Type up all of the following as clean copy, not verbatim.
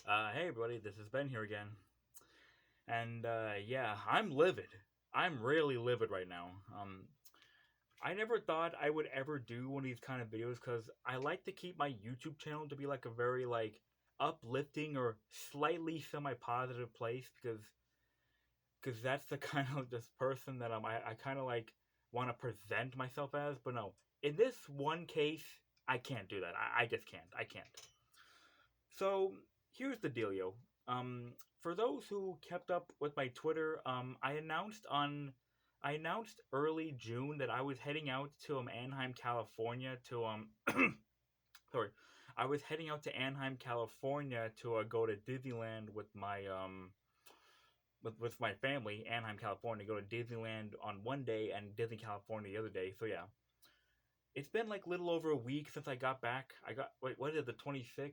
Hey everybody, this is Ben here again. And yeah, I'm livid. I'm really livid right now. I never thought I would ever do one of these kind of videos because I like to keep my YouTube channel to be like a very like uplifting or slightly semi-positive place because that's the kind of this person that I kind of like want to present myself as. But no, in this one case, I can't do that. I just can't. I can't. So here's the dealio. For those who kept up with my Twitter, I announced early June that I was heading out to Anaheim, California to sorry, I was heading out to Anaheim, California to go to Disneyland with my family, Anaheim, California, go to Disneyland on one day and Disney California the other day. So yeah, it's been like little over a week since I got back. I got wait, what is it, the 26th?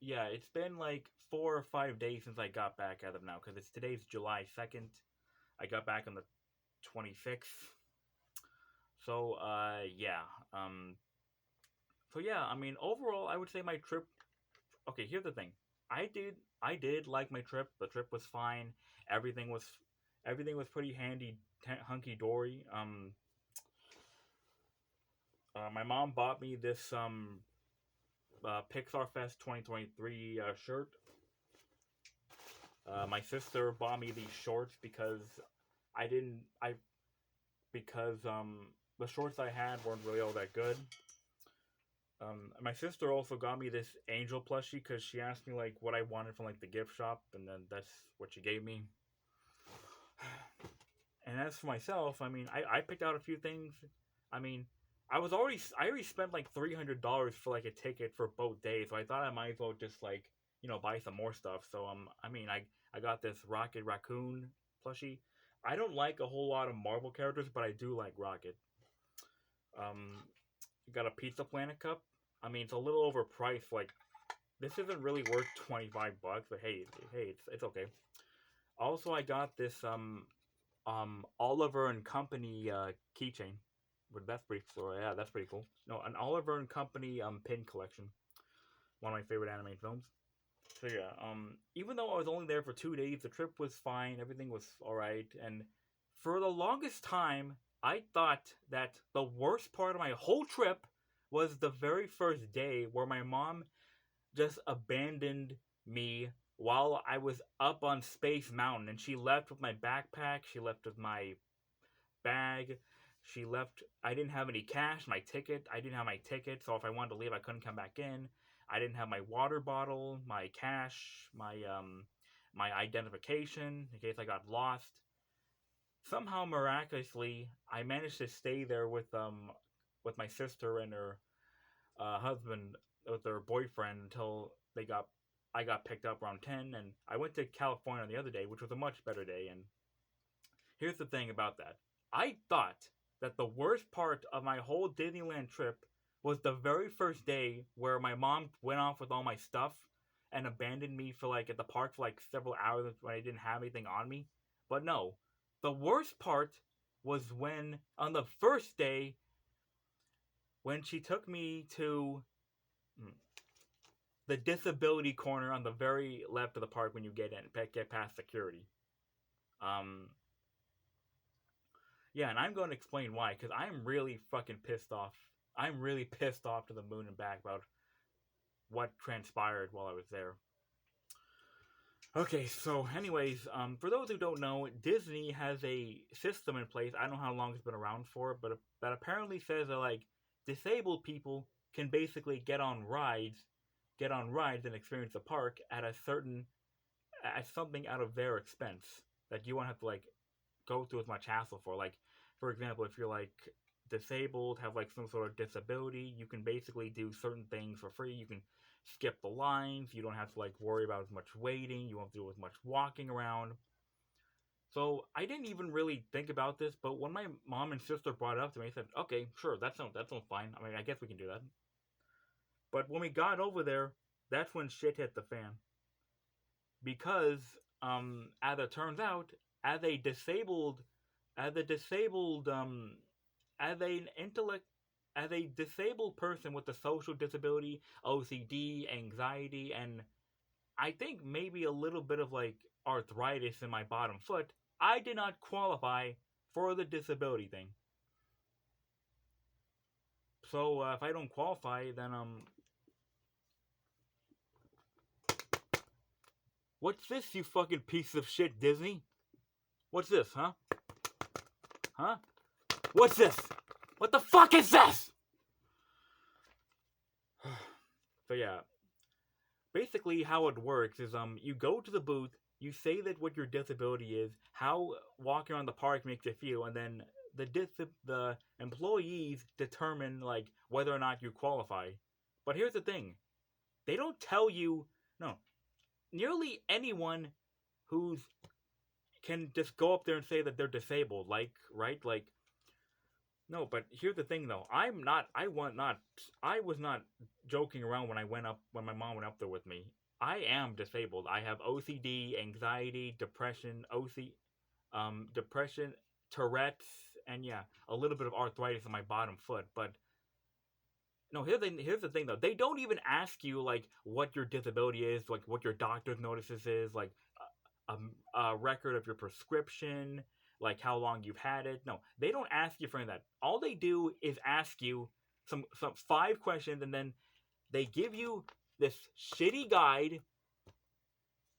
Yeah, it's been like 4 or 5 days since I got back as of now because today's July 2nd. I got back on the 26th. So yeah. So yeah, I mean overall I would say my trip. Okay, here's the thing. I did like my trip. The trip was fine. Everything was everything was pretty handy, hunky dory. My mom bought me this Pixar Fest 2023 shirt. My sister bought me these shorts because I didn't I because the shorts I had weren't really all that good. My sister also got me this angel plushie because she asked me like what I wanted from like the gift shop, and then that's what she gave me. And as for myself, I mean, I picked out a few things. I mean, I already spent like $300 for like a ticket for both days, so I thought I might as well just like buy some more stuff. So I mean, I got this Rocket Raccoon plushie. I don't like a whole lot of Marvel characters, but I do like Rocket. Um, got a Pizza Planet cup. I mean, it's a little overpriced. Like this isn't really worth $25, but hey, it's okay. Also, I got this Oliver and Company keychain. But that's pretty cool. Yeah, that's pretty cool. No, an Oliver and Company pin collection. One of my favorite anime films. So yeah, even though I was only there for 2 days, the trip was fine. Everything was all right, and for the longest time, I thought that the worst part of my whole trip was the very first day where my mom just abandoned me while I was up on Space Mountain, and she left with my backpack. She left with my bag. She left. I didn't have any cash. My ticket. I didn't have my ticket. So if I wanted to leave, I couldn't come back in. I didn't have my water bottle, my cash, my identification in case I got lost. Somehow, miraculously, I managed to stay there with my sister and her husband, with their boyfriend until they got. I got picked up around 10, and I went to California the other day, which was a much better day. And here's the thing about that. I thought that the worst part of my whole Disneyland trip was the very first day where my mom went off with all my stuff and abandoned me for like at the park for like several hours when I didn't have anything on me. But no, the worst part was when on the first day when she took me to the disability corner on the very left of the park when you get past security. Um, Yeah, and I'm going to explain why, because I'm really fucking pissed off. I'm really pissed off to the moon and back about what transpired while I was there. Okay, so anyways, for those who don't know, Disney has a system in place. I don't know how long it's been around for, but that apparently says that like disabled people can basically get on rides and experience the park at something out of their expense that you won't have to like go through as much hassle for. Like, for example, if you're like disabled, have like some sort of disability, you can basically do certain things for free. You can skip the lines. You don't have to like worry about as much waiting. You won't do as much walking around. So I didn't even really think about this, but when my mom and sister brought it up to me, I said, "Okay, sure, that sounds fine. I mean, I guess we can do that." But when we got over there, that's when shit hit the fan because, as it turns out, as a disabled, as a disabled, as an intellect, as a disabled person with a social disability, OCD, anxiety, and I think maybe a little bit of like arthritis in my bottom foot, I did not qualify for the disability thing. So if I don't qualify, then what's this, you fucking piece of shit, Disney? What's this, huh? Huh? What's this? What the fuck is this? So yeah, basically how it works is you go to the booth, you say that what your disability is, how walking around the park makes you feel, and then the employees determine like whether or not you qualify. But here's the thing, they don't tell you. No, nearly anyone who's can just go up there and say that they're disabled, like, right, like, no. But here's the thing though, I was not joking around when my mom went up there with me. I am disabled. I have OCD, anxiety, depression, depression, Tourette's, and yeah, a little bit of arthritis in my bottom foot. But no, here's the thing though. They don't even ask you like what your disability is, like what your doctor's notices is, like a record of your prescription, like how long you've had it. No, they don't ask you for any of that. All they do is ask you some 5 questions, and then they give you this shitty guide,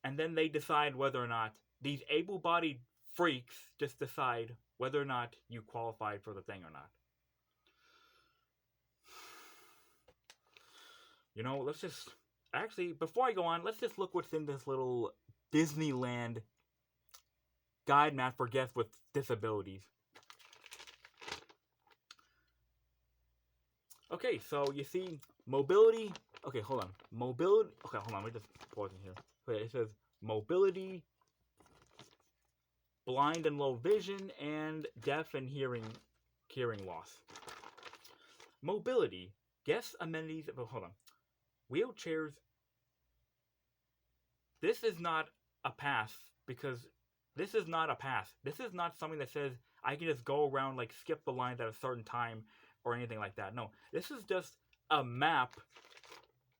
and then they decide whether or not these able-bodied freaks just decide whether or not you qualified for the thing or not. You know, let's just actually, before I go on, let's just look what's in this little Disneyland guide map for guests with disabilities. Okay, so you see mobility. Okay, hold on. Mobility. Okay, hold on. Let me just pause in here. Okay, it says mobility, blind and low vision, and deaf and hearing loss. Mobility. Guest amenities. Oh, hold on. Wheelchairs. This is not a pass, because this is not a pass. This is not something that says I can just go around, like skip the lines at a certain time or anything like that. No, this is just a map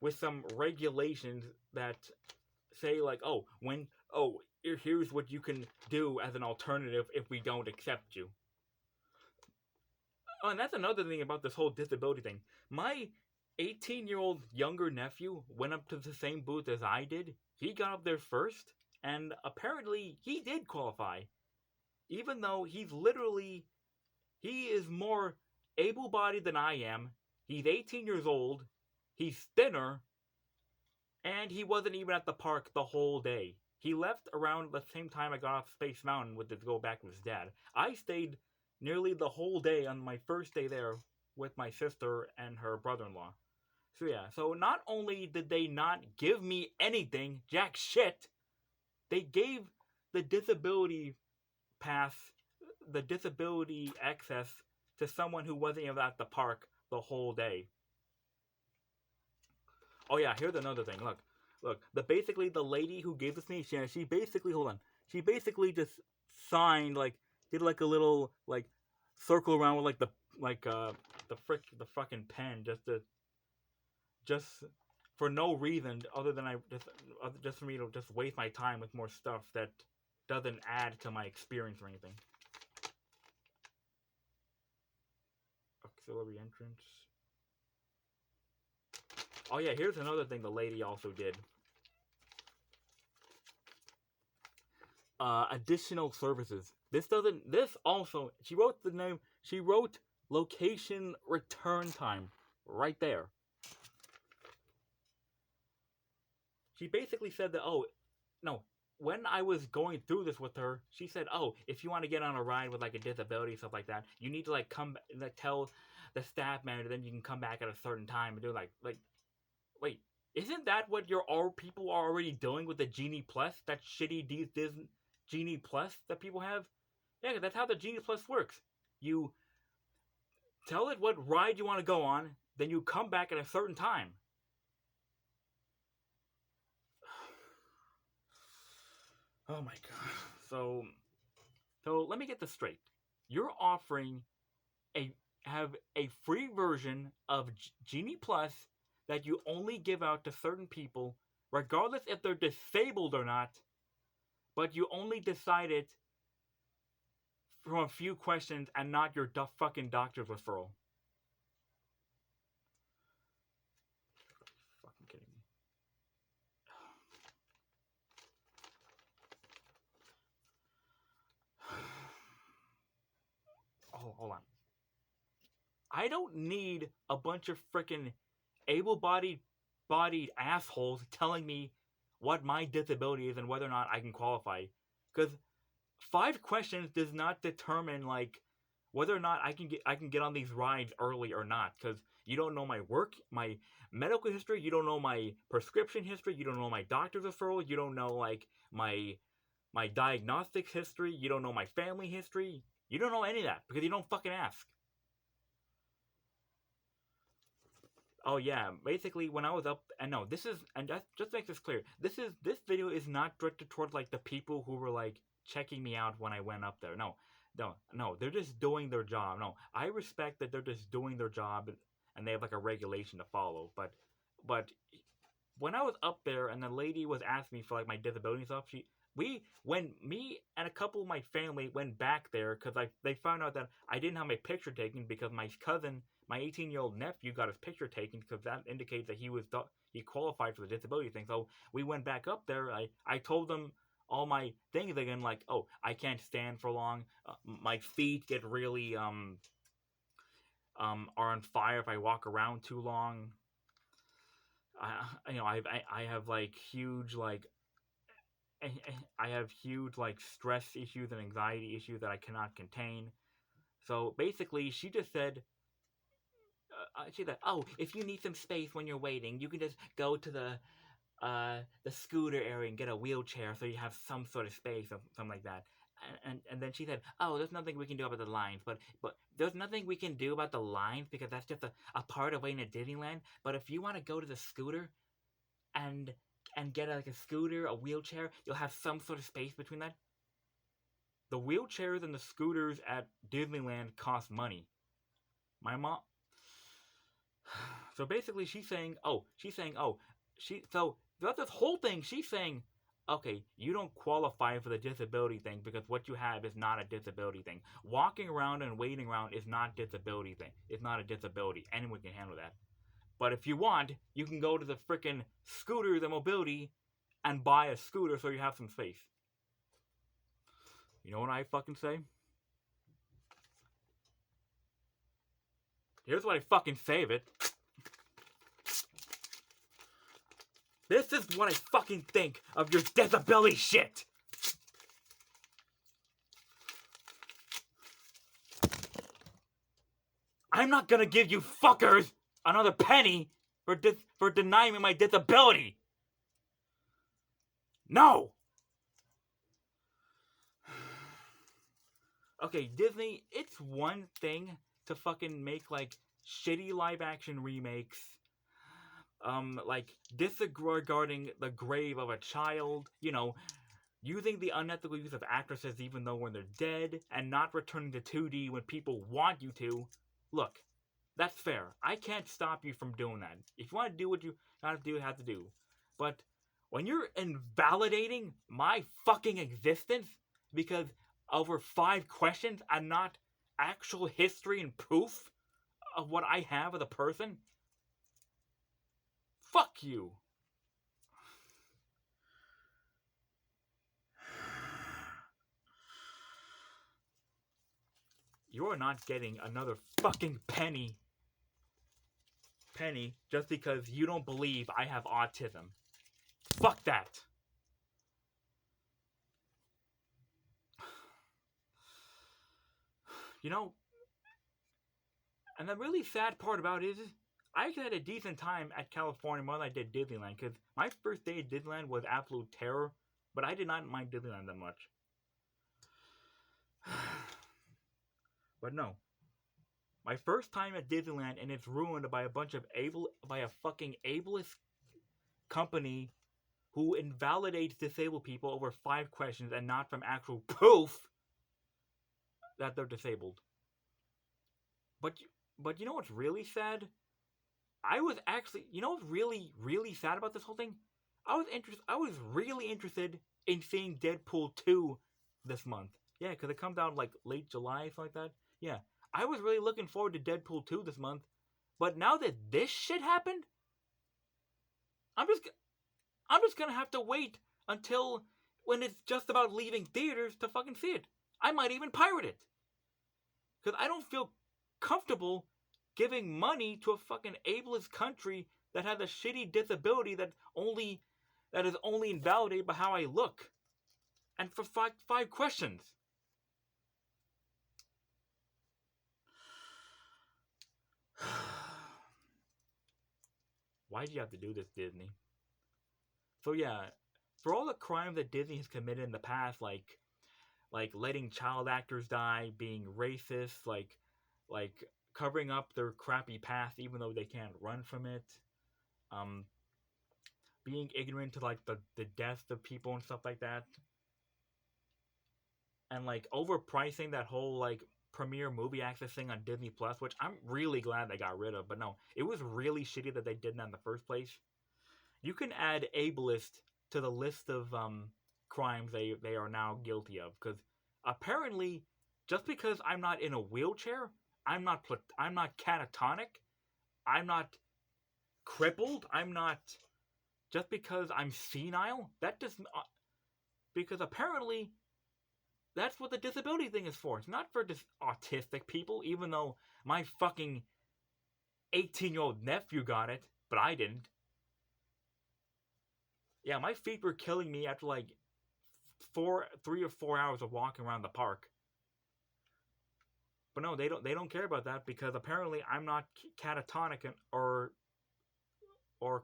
with some regulations that say like, here's what you can do as an alternative if we don't accept you. Oh, and that's another thing about this whole disability thing. My 18-year-old younger nephew went up to the same booth as I did. He got up there first, and apparently he did qualify. Even though he is more able-bodied than I am. He's 18 years old. He's thinner. And he wasn't even at the park the whole day. He left around the same time I got off Space Mountain to go back with his dad. I stayed nearly the whole day on my first day there with my sister and her brother-in-law. So yeah, so not only did they not give me anything, jack shit, they gave the disability pass, the disability access to someone who wasn't even at the park the whole day. Oh yeah, here's another thing. Look. Basically the lady who gave this to me, she basically, hold on. She basically just signed, like, did like a little like circle around with the fucking pen, just for no reason other than just for me to just waste my time with more stuff that doesn't add to my experience or anything. Auxiliary entrance. Oh yeah, here's another thing the lady also did. Additional services. This also, she wrote the name, she wrote location return time right there. She basically said that, when I was going through this with her, she said, if you want to get on a ride with like a disability, stuff like that, you need to like tell the staff manager, then you can come back at a certain time and do like, wait, isn't that what people are already doing with the Genie Plus? That shitty Disney Genie Plus that people have? Yeah, that's how the Genie Plus works. You tell it what ride you want to go on, then you come back at a certain time. Oh my god. So let me get this straight. You're offering have a free version of Genie Plus that you only give out to certain people, regardless if they're disabled or not, but you only decided from a few questions and not your fucking doctor's referral. Fucking kidding me. Oh, hold on. I don't need a bunch of freaking able-bodied assholes telling me what my disability is and whether or not I can qualify. Because 5 questions does not determine like whether or not I can get on these rides early or not. Because you don't know my work, my medical history, you don't know my prescription history, you don't know my doctor's referral, you don't know like my diagnostics history, you don't know my family history, you don't know any of that because you don't fucking ask. Oh yeah, basically when I was up, and no, this is, and just to make this clear, this video is not directed toward like the people who were like checking me out when I went up there. No, they're just doing their job. No, I respect that they're just doing their job, and they have like a regulation to follow. But when I was up there and the lady was asking me for like my disability stuff, when me and a couple of my family went back there because they found out that I didn't have my picture taken because my cousin, my 18-year-old nephew, got his picture taken because that indicates that he qualified for the disability thing. So we went back up there. I told them all my things again, like, oh, I can't stand for long. My feet get really are on fire if I walk around too long. I have like huge like. I have huge like stress issues and anxiety issues that I cannot contain. So basically, she just said, oh, if you need some space when you're waiting, you can just go to the scooter area and get a wheelchair so you have some sort of space or something like that. And then she said, oh, there's nothing we can do about the lines, but there's nothing we can do about the lines because that's just a part of waiting at Disneyland. But if you want to go to the scooter and get like a scooter, a wheelchair, you'll have some sort of space between that. The wheelchairs and the scooters at Disneyland cost money. My mom. So basically, so throughout this whole thing, she's saying, okay, you don't qualify for the disability thing because what you have is not a disability thing. Walking around and waiting around is not disability thing. It's not a disability. Anyone can handle that. But if you want, you can go to the frickin' Scooters and Mobility and buy a scooter so you have some space. You know what I fucking say? Here's what I fucking say of it. This is what I fucking think of your disability shit. I'm not gonna give you fuckers another penny for denying me my disability. No. Okay, Disney, it's one thing to fucking make like shitty live action remakes, like disregarding the grave of a child, using the unethical use of actresses even though when they're dead, and not returning to 2D when people want you to. Look, that's fair. I can't stop you from doing that. If you want to do what you gotta do, you have to do. But when you're invalidating my fucking existence because over 5 questions and not actual history and proof of what I have as a person, fuck you. You are not getting another fucking penny just because you don't believe I have autism. Fuck that. And the really sad part about it is I had a decent time at California more than I did Disneyland, because my first day at Disneyland was absolute terror, but I did not mind Disneyland that much. But no. My first time at Disneyland, and it's ruined by a fucking ableist company who invalidates disabled people over 5 questions and not from actual proof that they're disabled. But you know what's really sad? I was actually, what's really, really sad about this whole thing? I was really interested in seeing Deadpool 2 this month. Yeah, because it comes out like late July, something like that. Yeah, I was really looking forward to Deadpool 2 this month. But now that this shit happened, I'm just I'm just gonna have to wait until when it's just about leaving theaters to fucking see it. I might even pirate it because I don't feel comfortable giving money to a fucking ableist country that has a shitty disability that is only invalidated by how I look. And for five questions. Why'd you have to do this, Disney? So yeah, for all the crimes that Disney has committed in the past, like letting child actors die, being racist, like covering up their crappy past even though they can't run from it, um, being ignorant to like the deaths of people and stuff like that, and like overpricing that whole like premiere movie access thing on Disney Plus, which I'm really glad they got rid of. But no, it was really shitty that they did that in the first place. You can add ableist to the list of crimes they are now guilty of because apparently just because I'm not in a wheelchair, I'm not catatonic, I'm not crippled, I'm not just because I'm senile. That does not because apparently that's what the disability thing is for. It's not for just autistic people, even though my fucking 18-year-old nephew got it, but I didn't. Yeah, my feet were killing me after like 3 or 4 hours of walking around the park. But no, they don't care about that because apparently I'm not catatonic or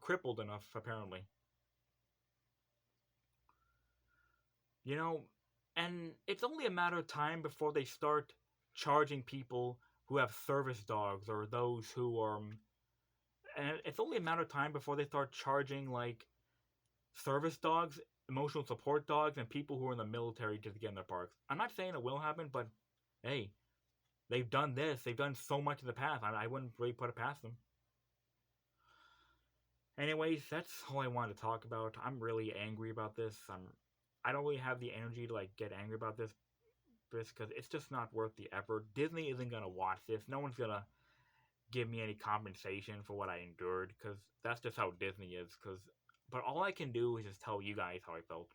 crippled enough. Apparently, you know, and it's only a matter of time before they start charging people who have service dogs or those who are. And it's only a matter of time before they start charging like service dogs, emotional support dogs, and people who are in the military to get in their parks. I'm not saying it will happen, but hey, they've done this. They've done so much in the past. I wouldn't really put it past them. Anyways, that's all I wanted to talk about. I'm really angry about this. I don't really have the energy to like get angry about this because it's just not worth the effort. Disney isn't gonna watch this. No one's gonna give me any compensation for what I endured because that's just how Disney is. But all I can do is just tell you guys how I felt.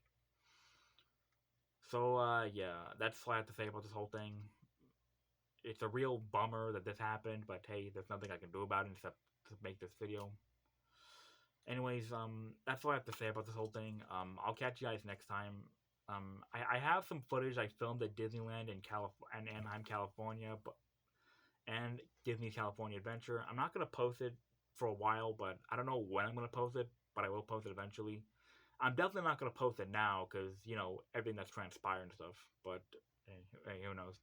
So yeah, that's all I have to say about this whole thing. It's a real bummer that this happened, but hey, there's nothing I can do about it except to make this video. Anyways, that's all I have to say about this whole thing. I'll catch you guys next time. I have some footage I filmed at Disneyland in and Anaheim, California, and Disney California Adventure. I'm not gonna post it for a while, but I don't know when I'm gonna post it, but I will post it eventually. I'm definitely not gonna post it now because everything that's transpired and stuff. But hey, who knows?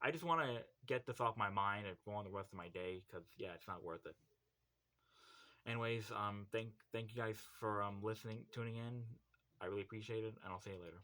I just want to get this off my mind and go on the rest of my day because yeah, it's not worth it. Anyways, thank you guys for listening, tuning in. I really appreciate it, and I'll see you later.